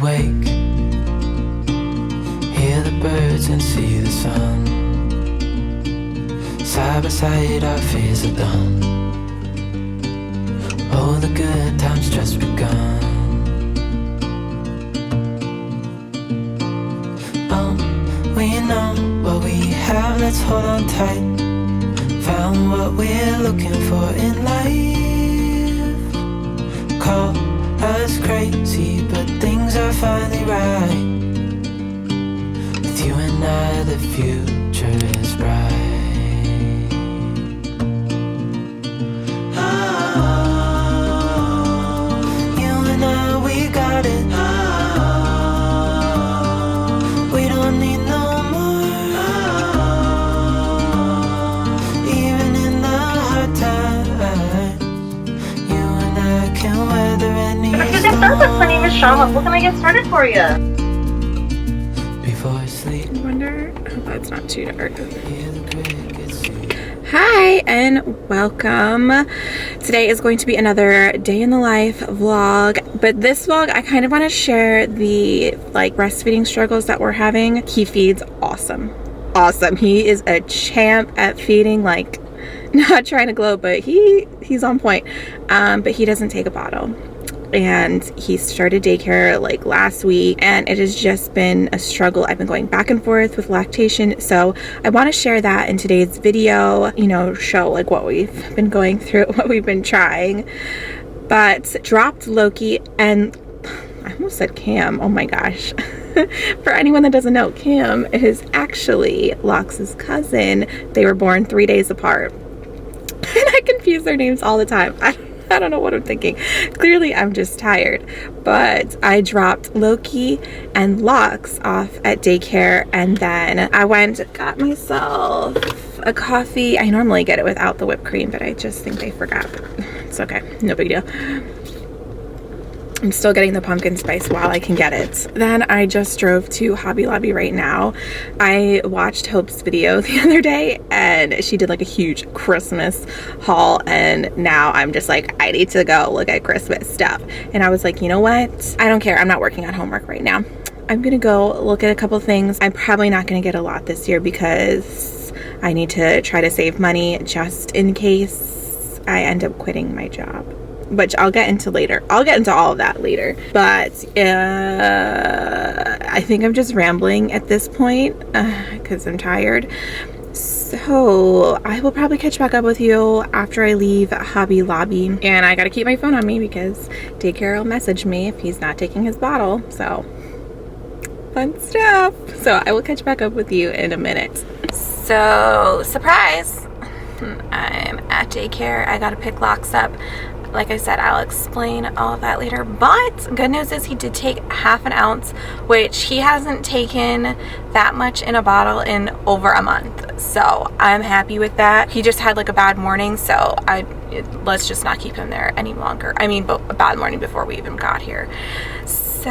wake, hear the birds and see the sun. Side by side our fears are done. Oh, the good times just begun. We know what we have, let's hold on tight. Found what we're looking for in life. Call us crazy, but things are finally right. With you and I, the future is bright. Oh, you and I, we got it. Oh, we don't need no more. Oh, even in the hard times, you and I can weather any storm. My name is Sahm. What can I get started for you? Before I sleep, I wonder, I hope that's not too dark. hear the crickets sing. Hi and welcome. Today is going to be another day in the life vlog, but this vlog I kind of want to share the breastfeeding struggles that we're having. He feeds awesome. He is a champ at feeding, not trying to gloat, but he's on point. But he doesn't take a bottle. And he started daycare last week, and it has just been a struggle. I've been going back and forth with lactation, so I want to share that in today's video, show what we've been going through, what we've been trying. But dropped Loki, and I almost said Cam, oh my gosh. For anyone that doesn't know, Cam is actually Lox's cousin. They were born 3 days apart, and I confuse their names all the time. I don't know what I'm thinking. Clearly, I'm just tired. But I dropped Loki and Lox off at daycare, and then I got myself a coffee. I normally get it without the whipped cream, but I just think they forgot. It's okay. No big deal. I'm still getting the pumpkin spice while I can get it. Then I just drove to Hobby Lobby right now. I watched Hope's video the other day, and she did a huge Christmas haul, and now I'm just I need to go look at Christmas stuff. And I was like, you know what? I don't care. I'm not working on homework right now. I'm gonna go look at a couple things. I'm probably not gonna get a lot this year because I need to try to save money just in case I end up quitting my job, which I'll get into later. I'll get into all of that later. But I think I'm just rambling at this point because I'm tired. So I will probably catch back up with you after I leave Hobby Lobby. And I gotta keep my phone on me because daycare will message me if he's not taking his bottle. So fun stuff. So I will catch back up with you in a minute. So surprise, I'm at daycare. I gotta pick Lox up. Like I said, I'll explain all of that later, but good news is he did take ½ an ounce, which he hasn't taken that much in a bottle in over a month. So I'm happy with that. He just had a bad morning, so let's just not keep him there any longer. I mean, a bad morning before we even got here. So,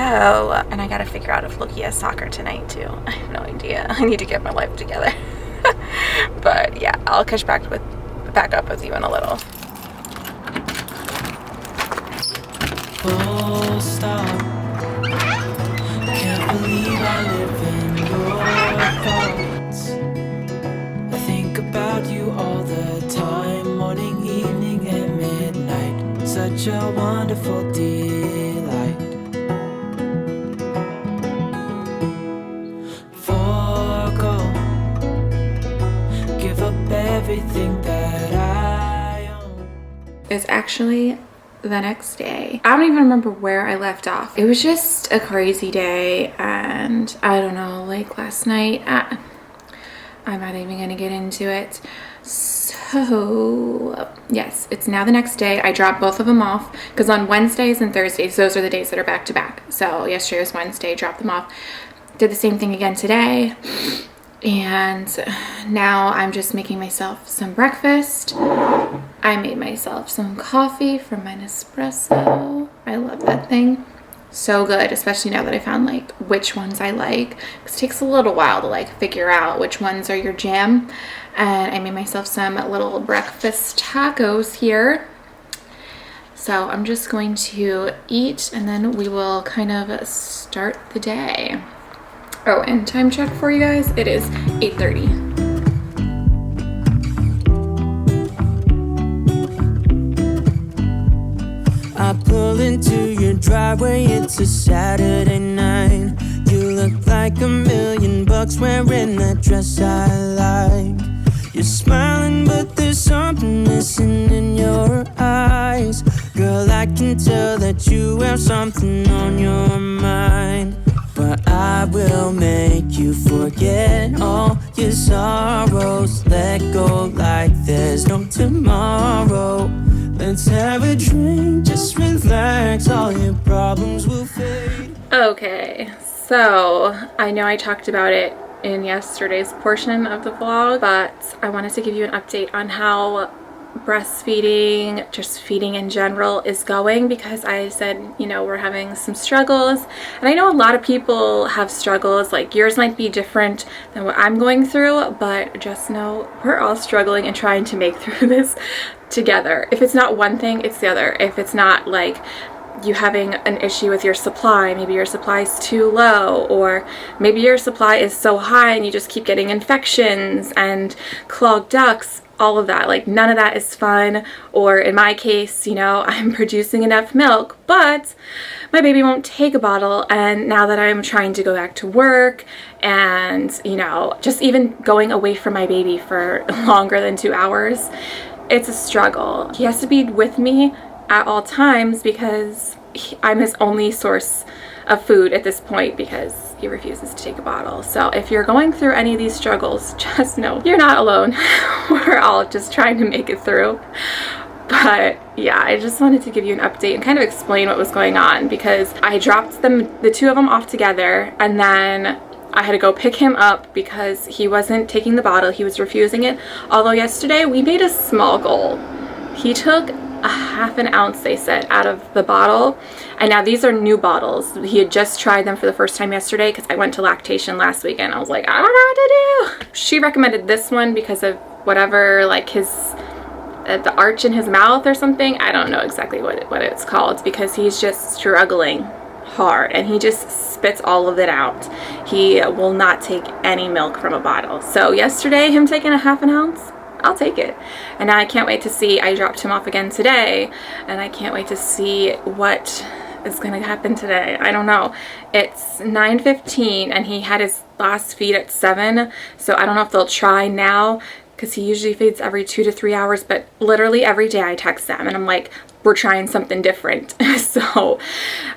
and I gotta figure out if Loki has soccer tonight too. I have no idea. I need to get my life together. But yeah, I'll catch back up with you in a little. Full stop. Can't believe I live in your thoughts. I think about you all the time, morning, evening, and midnight. Such a wonderful delight. Forgo, give up everything that I own. It's actually the next day. I don't even remember where I left off. It was just a crazy day, and I don't know, last night, I'm not even gonna get into it. So yes, it's now the next day. I dropped both of them off because on Wednesdays and Thursdays, those are the days that are back to back. So yesterday was Wednesday, dropped them off. Did the same thing again today. And now I'm just making myself some breakfast. I made myself some coffee from my Nespresso. I love that thing. So good, especially now that I found which ones I like. Because it takes a little while to figure out which ones are your jam. And I made myself some little breakfast tacos here. So I'm just going to eat and then we will kind of start the day. Oh, and time check for you guys, it is 8:30. I pull into your driveway, it's a Saturday night. You look like $1,000,000 wearing that dress I like. You're smiling, but there's something missing in your eyes. Girl, I can tell that you have something on your mind. But I will make you forget all your sorrows. Let go like there's no tomorrow. Let's have a drink, just relax, all your problems will fade. Okay, so I know I talked about it in yesterday's portion of the vlog, but I wanted to give you an update on how breastfeeding, just feeding in general, is going, because I said, you know, we're having some struggles, and I know a lot of people have struggles. Like, yours might be different than what I'm going through, but just know we're all struggling and trying to make through this together. If it's not one thing, it's the other. If it's not like you having an issue with your supply, maybe your supply is too low, or maybe your supply is so high and you just keep getting infections and clogged ducts, all of that, like none of that is fun. Or in my case, you know, I'm producing enough milk, but my baby won't take a bottle, and now that I'm trying to go back to work and, you know, just even going away from my baby for longer than 2 hours, it's a struggle. He has to be with me at all times because I'm his only source of food at this point, because he refuses to take a bottle. So if you're going through any of these struggles, just know you're not alone. We're all just trying to make it through. But yeah, I just wanted to give you an update and kind of explain what was going on, because I dropped the two of them off together, and then I had to go pick him up because he wasn't taking the bottle. He was refusing it. Although yesterday we made a small goal. He took a half an ounce, they said, out of the bottle. And now these are new bottles. He had just tried them for the first time yesterday because I went to lactation last weekend. I was like, I don't know what to do. She recommended this one because of whatever, like his the arch in his mouth or something. I don't know exactly what it's called, because he's just struggling hard and he just spits all of it out. He will not take any milk from a bottle. So yesterday, him taking a half an ounce, I'll take it. And now I can't wait to see, I dropped him off again today, and I can't wait to see what is going to happen today. I don't know. It's 9:15 and he had his last feed at 7, so I don't know if they'll try now, because he usually feeds every 2 to 3 hours, but literally every day I text them and I'm like, we're trying something different. So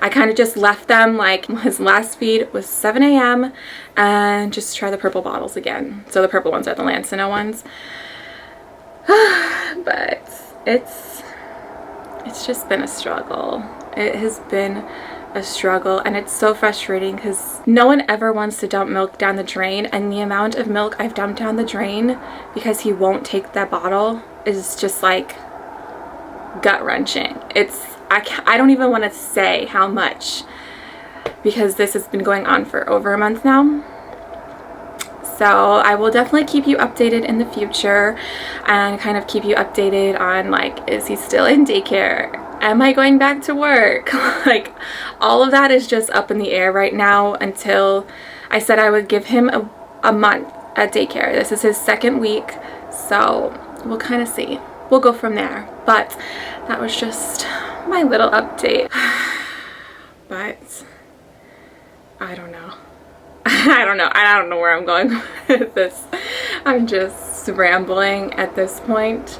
I kind of just left them, like his last feed was 7 a.m. and just try the purple bottles again. So the purple ones are the Lancino ones. But it's just been a struggle. It has been a struggle, and it's so frustrating because no one ever wants to dump milk down the drain, and the amount of milk I've dumped down the drain because he won't take that bottle is just like gut-wrenching. I don't even want to say how much, because this has been going on for over a month now. So I will definitely keep you updated in the future and kind of keep you updated on, like, is he still in daycare? Am I going back to work? Like, all of that is just up in the air right now until I said I would give him a month at daycare. This is his 2nd week, so we'll kind of see. We'll go from there. But that was just my little update. But I don't know. I don't know where I'm going with this. I'm just rambling at this point,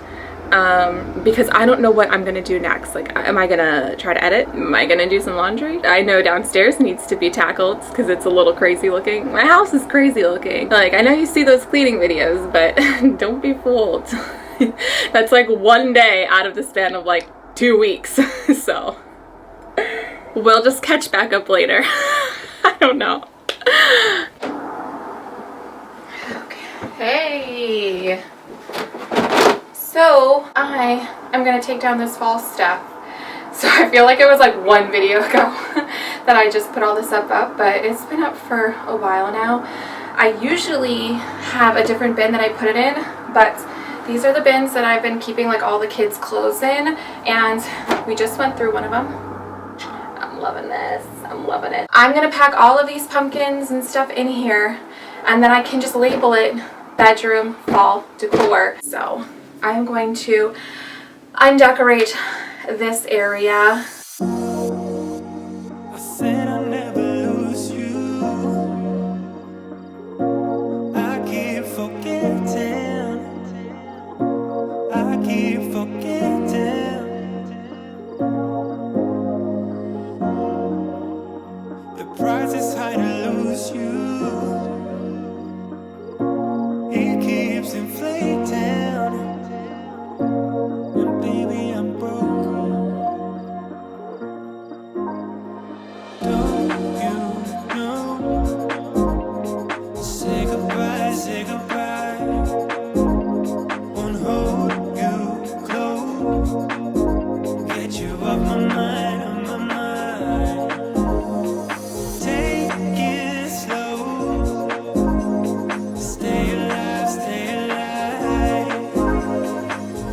because I don't know what I'm gonna do next. Like, am I gonna try to edit? Am I gonna do some laundry? I know downstairs needs to be tackled because it's a little crazy looking. My house is crazy looking. Like, I know you see those cleaning videos, but don't be fooled. That's like one day out of the span of like 2 weeks. So we'll just catch back up later. I don't know. Okay, so I am gonna take down this fall stuff. So I feel like it was like one video ago that I just put all this up, but it's been up for a while now. I usually have a different bin that I put it in, but These are the bins that I've been keeping like all the kids' clothes in, and we just went through one of them. I'm loving this. I'm loving it. I'm gonna pack all of these pumpkins and stuff in here, and then I can just label it bedroom fall decor. So I'm going to undecorate this area. I said I'll never lose you. I keep forgetting. I keep forgetting. The price is high to lose you. It keeps inflating. And baby, I'm broke. Don't you know? Say goodbye, say goodbye. Won't hold you close. Get you off my mind, on my mind. Take it slow. Stay alive, stay alive.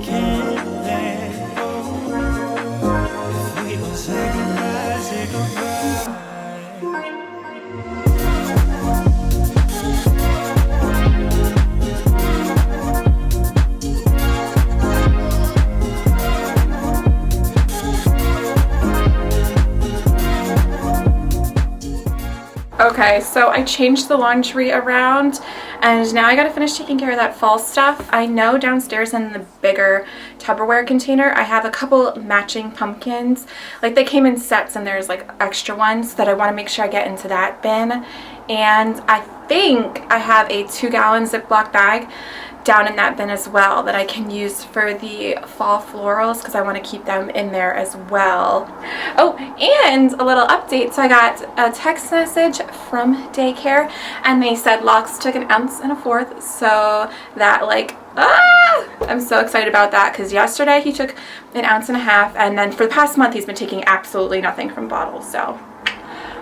Can't let go. If we don't say goodbye, say goodbye. Okay, so I changed the laundry around, and now I gotta finish taking care of that fall stuff. I know downstairs in the bigger Tupperware container I have a couple matching pumpkins. Like, they came in sets and there's like extra ones that I want to make sure I get into that bin. And I think I have a 2-gallon Ziploc bag down in that bin as well that I can use for the fall florals, because I want to keep them in there as well. Oh, and a little update. So I got a text message from Daycare, and they said Locks took 1 1/4 ounce. So that, like, I'm so excited about that, because yesterday he took 1.5 ounces, and then for the past month he's been taking absolutely nothing from bottles. So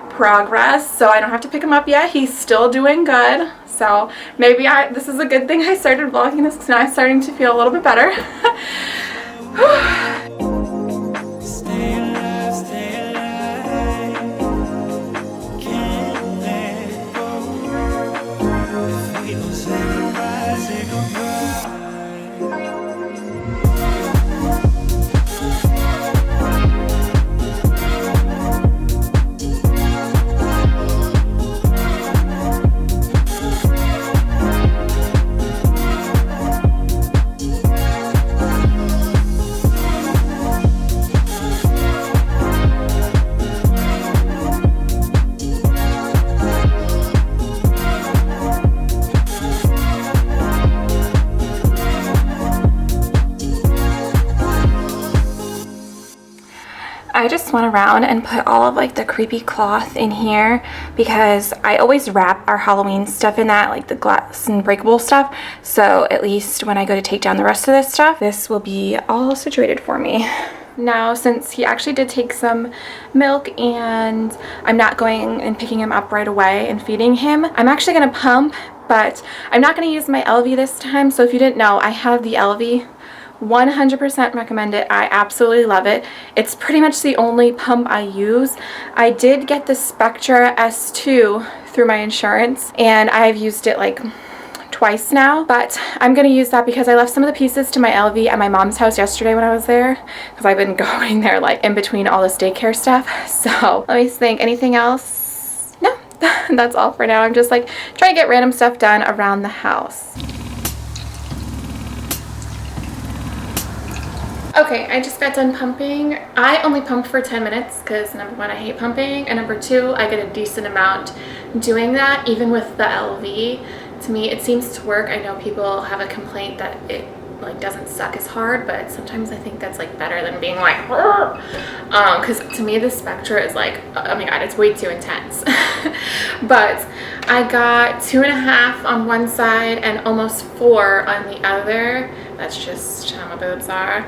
progress. So I don't have to pick him up yet. He's still doing good. So maybe this is a good thing I started vlogging this, because now I'm starting to feel a little bit better. Stay alive, stay alive. Can't let go. If we don't say goodbye, say goodbye. I just went around and put all of like the creepy cloth in here, because I always wrap our Halloween stuff in that, like the glass and breakable stuff. So at least when I go to take down the rest of this stuff, this will be all situated for me. Now, since he actually did take some milk and I'm not going and picking him up right away and feeding him, I'm actually going to pump, but I'm not going to use my LV this time. So if you didn't know, I have the LV. 100% recommend it. I absolutely love it. It's pretty much the only pump I use. I did get the Spectra S2 through my insurance, and I've used it like twice now, but I'm gonna use that because I left some of the pieces to my LV at my mom's house yesterday when I was there, because I've been going there like in between all this daycare stuff. So let me think, anything else? No, that's all for now. I'm just like trying to get random stuff done around the house. Okay, I just got done pumping. I only pumped for 10 minutes because number one, I hate pumping, and number two, I get a decent amount doing that, even with the LV. To me, it seems to work. I know people have a complaint that it like doesn't suck as hard, but sometimes I think that's like better than being like, because to me the Spectra is like, oh my god, it's way too intense. But I got 2.5 on one side and almost 4 on the other. That's just how my boobs are.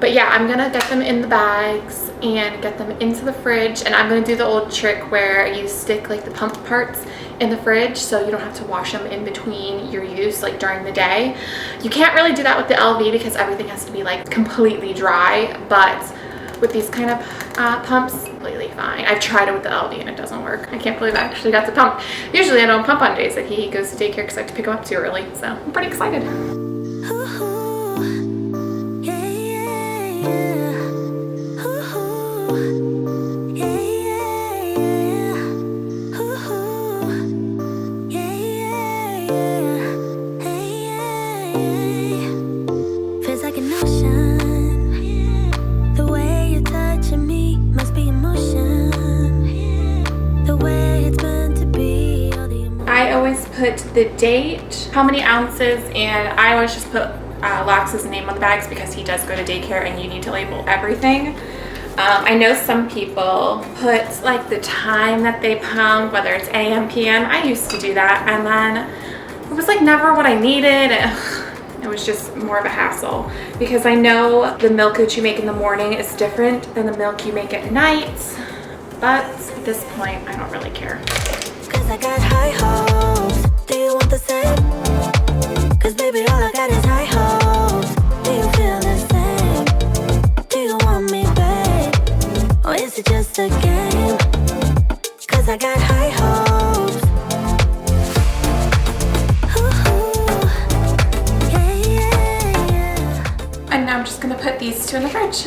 But yeah, I'm gonna get them in the bags and get them into the fridge, and I'm gonna do the old trick where you stick like the pump parts in the fridge, so you don't have to wash them in between your use, like during the day. You can't really do that with the LV because everything has to be like completely dry, but with these kind of pumps, completely fine. I've tried it with the LV and it doesn't work. I can't believe I actually got to pump. Usually I don't pump on days that he goes to daycare because I have to pick him up too early, so I'm pretty excited. Put the date, how many ounces, and I always just put Lox's name on the bags because he does go to daycare and you need to label everything. I know some people put like the time that they pump, whether it's AM, PM. I used to do that, and then it was like never what I needed. It was just more of a hassle because I know the milk that you make in the morning is different than the milk you make at night, but at this point I don't really care. 'Cause I got high hopes. Do you want the same? 'Cause baby, all I got is high hopes. Do you feel the same? Do you want me, babe? Or is it just a game? 'Cause I got high hopes. Ooh, yeah. And now I'm just gonna put these two in the fridge.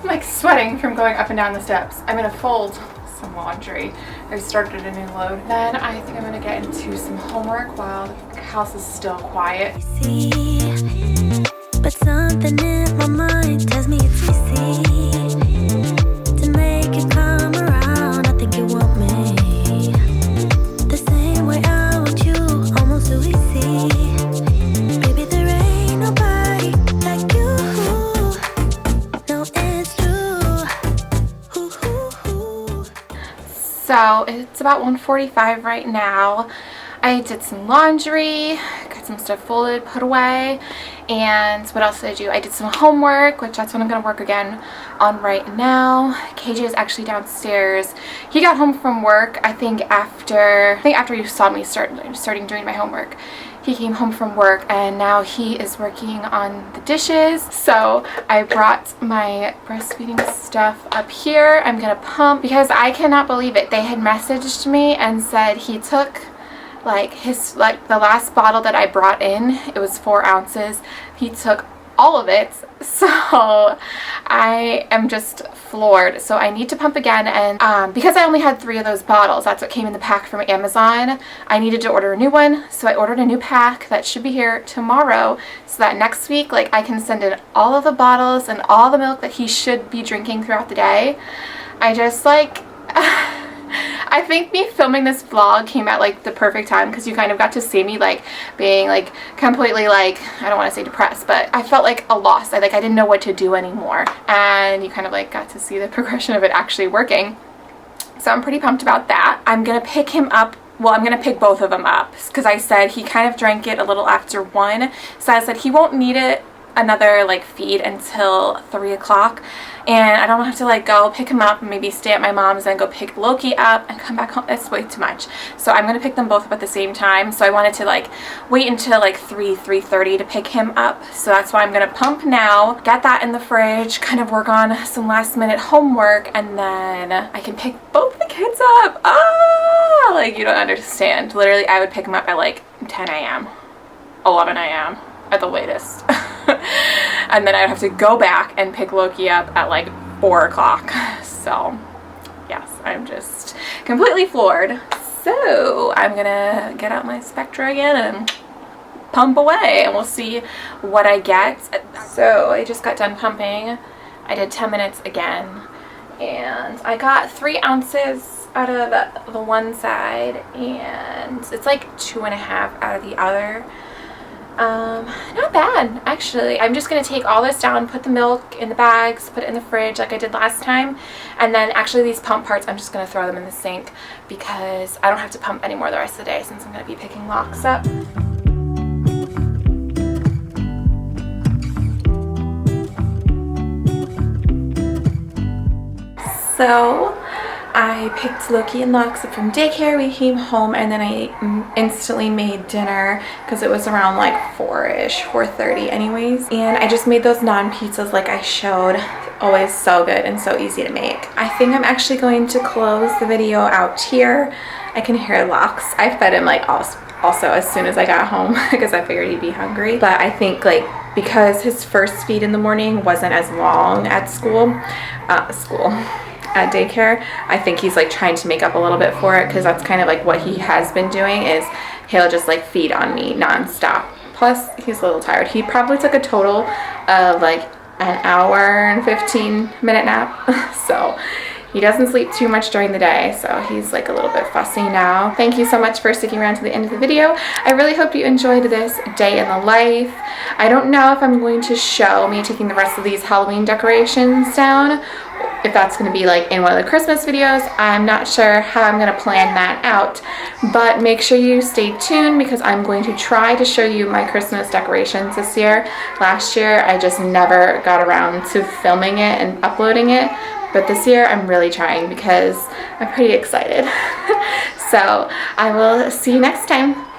I'm like sweating from going up and down the steps. I'm gonna fold some laundry. I started a new load. Then I think I'm gonna get into some homework while the house is still quiet. See, but something in my mind tells me it's easy to make it come around. I think you want me the same way I want you, almost so easy. Baby, there ain't nobody like you. No, it's true. So it's about 1:45 right now. I did some laundry, got some stuff folded, put away, and what else did I do? I did some homework, which that's what I'm gonna work again on right now. KJ is actually downstairs. He got home from work, I think after you saw me starting doing my homework. He came home from work and now he is working on the dishes. So I brought my breastfeeding stuff up here. I'm gonna pump because I cannot believe it. They had messaged me and said he took the last bottle that I brought in, it was 4 ounces. He took all of it. So I am just floored. So I need to pump again, and because I only had 3 of those bottles, that's what came in the pack from Amazon, I needed to order a new one. So I ordered a new pack that should be here tomorrow so that next week like I can send in all of the bottles and all the milk that he should be drinking throughout the day. I just like I think me filming this vlog came at like the perfect time because you kind of got to see me like being like completely like, I don't want to say depressed, but I felt like a loss. I didn't know what to do anymore, and you kind of like got to see the progression of it actually working. So I'm pretty pumped about that. I'm gonna pick him up. Well, I'm gonna pick both of them up because I said he kind of drank it a little after 1, so I said he won't need it another like feed until 3 o'clock, and I don't have to like go pick him up and maybe stay at my mom's and go pick Loki up and come back home. That's way too much. So I'm gonna pick them both up at the same time. So I wanted to like wait until like 3:30 to pick him up. So that's why I'm gonna pump now, get that in the fridge, kind of work on some last minute homework, and then I can pick both the kids up. Like you don't understand. Literally I would pick them up at like 10 a.m. 11 a.m. at the latest. And then I'd have to go back and pick Loki up at like 4 o'clock. So yes, I'm just completely floored. So I'm gonna get out my Spectra again and pump away, and we'll see what I get. So I just got done pumping. I did 10 minutes again, and I got 3 ounces out of the one side, and it's like 2.5 out of the other. Not bad actually. I'm just gonna take all this down, put the milk in the bags, put it in the fridge like I did last time, and then actually these pump parts I'm just gonna throw them in the sink because I don't have to pump anymore the rest of the day since I'm gonna be picking Lox up. So I picked Loki and Lux up from daycare. We came home and then I instantly made dinner because it was around like 4-ish, 4:30 anyways. And I just made those naan pizzas like I showed. Always so good and so easy to make. I think I'm actually going to close the video out here. I can hear Lux. I fed him like also as soon as I got home because I figured he'd be hungry. But I think like because his first feed in the morning wasn't as long at at daycare, I think he's like trying to make up a little bit for it, because that's kind of like what he has been doing, is he'll just like feed on me nonstop. Plus he's a little tired. He probably took a total of like an hour and 15-minute nap. So he doesn't sleep too much during the day, so he's like a little bit fussy now. Thank you so much for sticking around to the end of the video. I really hope you enjoyed this day in the life. I don't know if I'm going to show me taking the rest of these Halloween decorations down, if that's going to be like in one of the Christmas videos. I'm not sure how I'm going to plan that out, but make sure you stay tuned because I'm going to try to show you my Christmas decorations this year. Last year I just never got around to filming it and uploading it, but this year I'm really trying because I'm pretty excited. So I will see you next time.